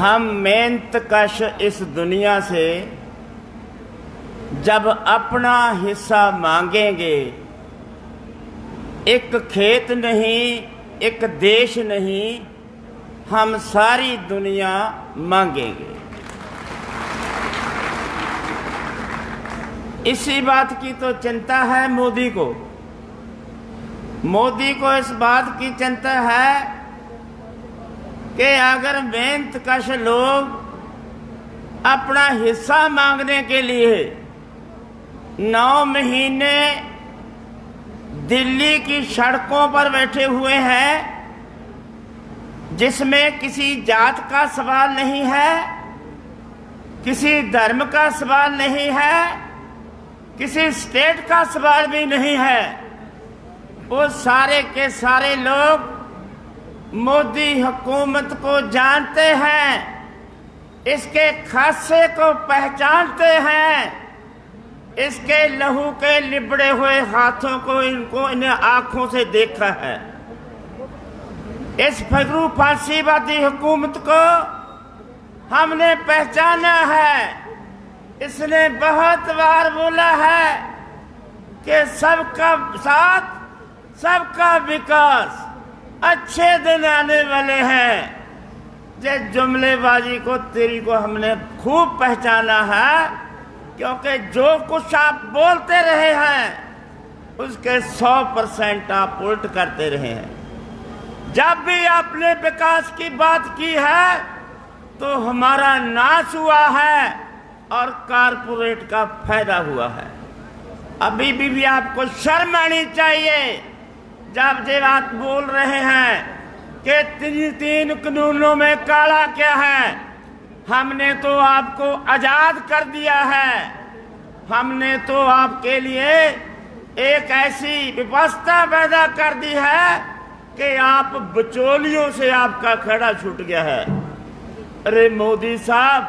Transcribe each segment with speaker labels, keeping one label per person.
Speaker 1: हम मेहनत कश इस दुनिया से जब अपना हिस्सा मांगेंगे, एक खेत नहीं, एक देश नहीं, हम सारी दुनिया मांगेंगे। इसी बात की तो चिंता है मोदी को। मोदी को इस बात की चिंता है कि अगर मेहनत कश लोग अपना हिस्सा मांगने के लिए 9 महीने दिल्ली की सड़कों पर बैठे हुए हैं, जिसमें किसी जात का सवाल नहीं है, किसी धर्म का सवाल नहीं है, किसी स्टेट का सवाल भी नहीं है, वो सारे के सारे लोग मोदी हुकूमत को जानते हैं, इसके खासे को पहचानते हैं, इसके लहू के लिबड़े हुए हाथों को इन आंखों से देखा है। इस फगरू फांसीवादी हुकूमत को हमने पहचाना है। इसने बहुत बार बोला है कि सबका साथ, सबका विकास, अच्छे दिन आने वाले हैं। ये जुमलेबाजी को तेरी को हमने खूब पहचाना है, क्योंकि जो कुछ आप बोलते रहे हैं उसके 100% आप उल्ट करते रहे हैं। जब भी आपने विकास की बात की है तो हमारा नाश हुआ है और कारपोरेट का फायदा हुआ है। अभी भी आपको शर्म आनी चाहिए जब ये बात बोल रहे हैं कि तीन कानूनों में काला क्या है। हमने तो आपको आजाद कर दिया है। हमने तो आपके लिए एक ऐसी व्यवस्था पैदा कर दी है कि आप बिचौलियों से आपका खड़ा छूट गया है। अरे मोदी साहब,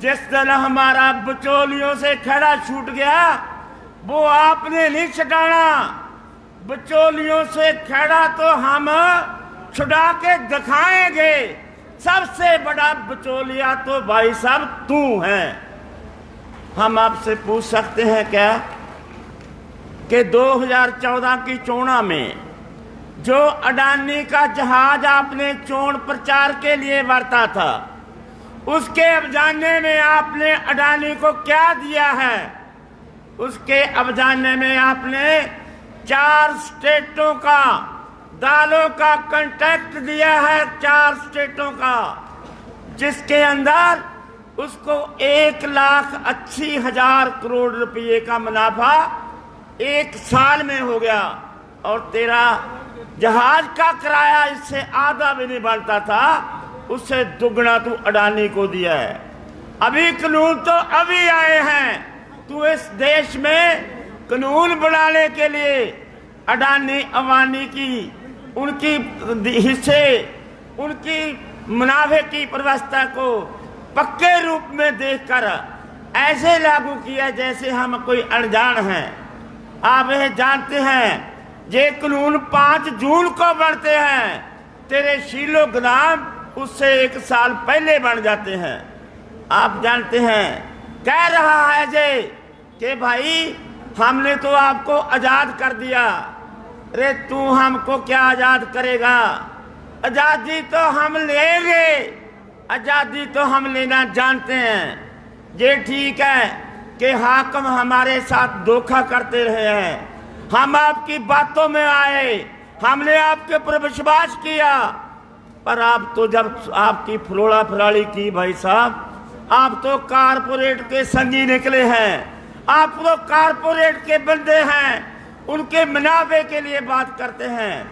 Speaker 1: जिस दिन हमारा बिचौलियों से खड़ा छूट गया वो आपने नहीं छुड़ाना। बिचौलियों से खड़ा तो हम छुड़ा के दिखाएंगे। सबसे बड़ा बिचौलिया तो भाई साहब तू है। हम आपसे पूछ सकते हैं क्या कि 2014 की चोणा में जो अडानी का जहाज आपने चोण प्रचार के लिए बरता था, उसके अवजाने में आपने अडानी को क्या दिया है? उसके अवजाने में आपने 4 स्टेटों का दालों का कॉन्ट्रैक्ट दिया है, 4 स्टेटों का, जिसके अंदर उसको 1,80,000 करोड़ रुपए का मुनाफा 1 साल में हो गया। और तेरा जहाज का किराया इससे आधा भी नहीं बनता था, उससे दुगना तू अडानी को दिया है। अभी कानून तो अभी आए हैं। तू इस देश में कानून बनाने के लिए अडानी अवानी की उनकी हिस्से, उनकी मुनाफे की व्यवस्था को पक्के रूप में देखकर ऐसे लागू किया जैसे हम कोई अनजान हैं। आप यह जानते हैं ये कानून 5 जून को बनते हैं, तेरे शीलो गुलाम उससे 1 साल पहले बन जाते हैं। आप जानते हैं कह रहा है ये कि भाई हमने तो आपको आजाद कर दिया। अरे तू हमको क्या आजाद करेगा? आजादी तो हम लेंगे, आजादी तो हम लेना जानते हैं। ये ठीक है कि हाकिम हमारे साथ धोखा करते रहे हैं, हम आपकी बातों में आए, हमने आपके ऊपर विश्वास किया, पर आप तो जब आपकी फरोड़ा फराड़ी की भाई साहब, आप तो कारपोरेट के संगी निकले हैं। आप तो कारपोरेट के बंदे हैं, उनके मुनाफे के लिए बात करते हैं।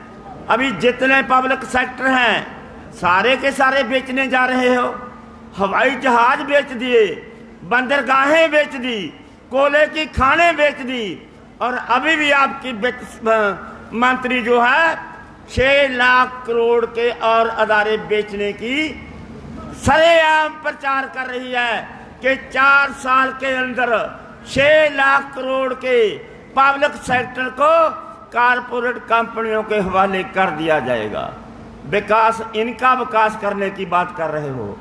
Speaker 1: अभी जितने पब्लिक सेक्टर हैं सारे के सारे बेचने जा रहे हो। हवाई जहाज बेच दिए, बंदरगाहें बेच दी, कोयले की खानें बेच दी, और अभी भी आपकी मंत्री जो है 6 लाख करोड़ के और अदारे बेचने की सरेआम प्रचार कर रही है कि 4 साल के अंदर 6 लाख करोड़ के पब्लिक सेक्टर को कारपोरेट कंपनियों के हवाले कर दिया जाएगा। विकास, इनका विकास करने की बात कर रहे हो।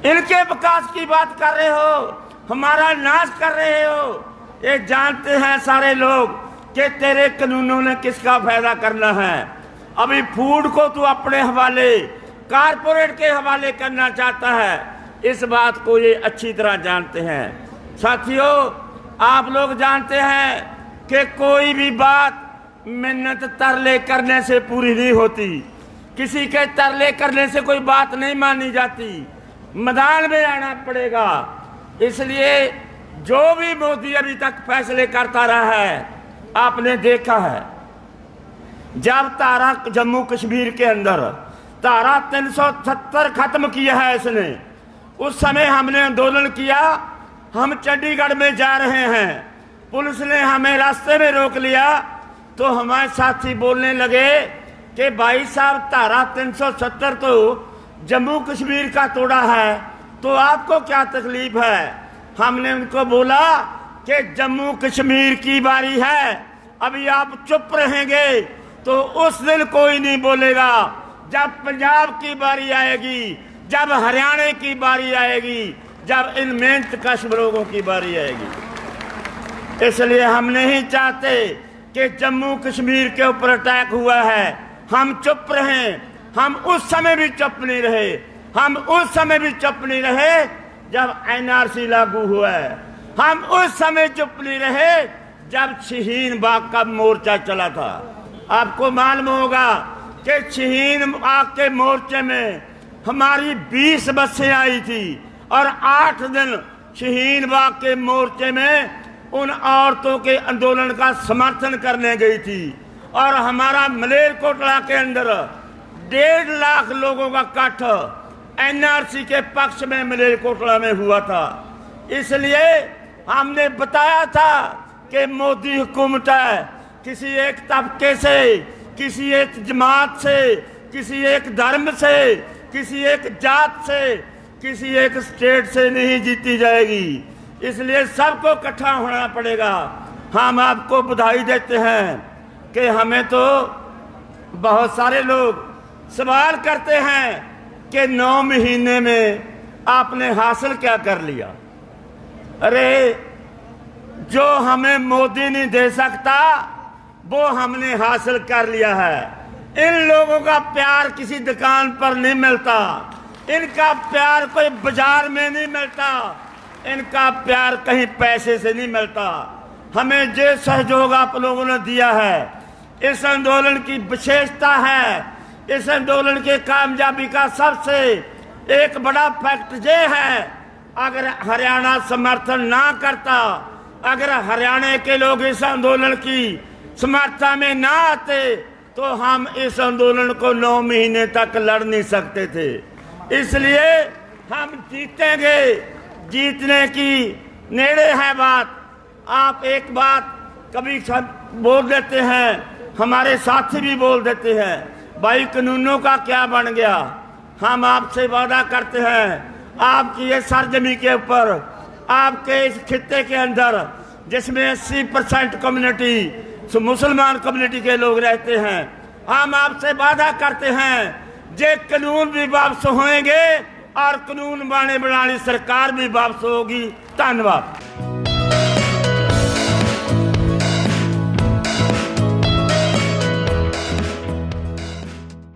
Speaker 1: इनके विकास की बात कर रहे हो, हमारा नाश कर रहे हो। ये जानते हैं सारे लोग कि तेरे कानूनों ने किसका फायदा करना है। अभी फूड को तू अपने हवाले, कारपोरेट के हवाले करना चाहता है, इस बात को ये अच्छी तरह जानते हैं। साथियों, आप लोग जानते हैं कि कोई भी बात मिन्नत तरले करने से पूरी नहीं होती। किसी के तरले करने से कोई बात नहीं मानी जाती, मैदान में आना पड़ेगा। इसलिए जो भी मोदी अभी तक फैसले करता रहा है, आपने देखा है, जब तारा जम्मू कश्मीर के अंदर धारा 370 खत्म किया है इसने, उस समय हमने आंदोलन किया। हम चंडीगढ़ में जा रहे हैं, पुलिस ने हमें रास्ते में रोक लिया, तो हमारे साथी बोलने लगे कि भाई साहब, धारा 370 तो जम्मू कश्मीर का तोड़ा है, तो आपको क्या तकलीफ है। हमने उनको बोला कि जम्मू कश्मीर की बारी है, अभी आप चुप रहेंगे तो उस दिन कोई नहीं बोलेगा। जब पंजाब की बारी आएगी, जब हरियाणा की बारी आएगी, जब इन मेहनतकश लोगों की बारी आएगी। इसलिए हम नहीं चाहते कि जम्मू कश्मीर के ऊपर अटैक हुआ है हम चुप रहें। हम उस समय भी चुप नहीं रहे, हम उस समय भी चुप नहीं रहे जब एनआरसी लागू हुआ है। हम उस समय चुप नहीं रहे जब शाहीन बाग का मोर्चा चला था। आपको मालूम होगा कि शाहीन बाग के मोर्चे में हमारी 20 बसें आई थी और 8 दिन शाहीन बाग के मोर्चे में उन औरतों के आंदोलन का समर्थन करने गई थी। और हमारा मलेरकोटला के अंदर 1.5 लाख लोगों का इकट्ठ एनआरसी के पक्ष में मलेरकोटला में हुआ था। इसलिए हमने बताया था कि मोदी हुकूमत है, किसी एक तबके से, किसी एक जमात से, किसी एक धर्म से, किसी एक जात से, किसी एक स्टेट से नहीं जीती जाएगी। इसलिए सबको इकट्ठा होना पड़ेगा। हम आपको बधाई देते हैं कि हमें तो बहुत सारे लोग सवाल करते हैं कि 9 महीने में आपने हासिल क्या कर लिया। अरे, जो हमें मोदी नहीं दे सकता वो हमने हासिल कर लिया है। इन लोगों का प्यार किसी दुकान पर नहीं मिलता, इनका प्यार कोई बाजार में नहीं मिलता, इनका प्यार कहीं पैसे से नहीं मिलता। हमें जो सहयोग आप लोगों ने दिया है, इस आंदोलन की विशेषता है, इस आंदोलन के कामयाबी का सबसे एक बड़ा फैक्ट ये है, अगर हरियाणा समर्थन ना करता, अगर हरियाणा के लोग इस आंदोलन की समर्थन में ना आते, तो हम इस आंदोलन को 9 महीने तक लड़ नहीं सकते थे। इसलिए हम जीतेंगे, जीतने की नेड़े है बात। आप एक बात कभी बोल देते हैं, हमारे साथी भी बोल देते हैं, भाई कानूनों का क्या बन गया। हम आपसे वादा करते हैं, आपकी ये सरजमी के ऊपर, आपके इस खित्ते के अंदर जिसमें 80% कम्युनिटी मुसलमान कम्युनिटी के लोग रहते हैं, हम आपसे वादा करते हैं जे कानून भी वापस होंगे और कानून बनाने सरकार भी वापस होगी। धन्यवाद।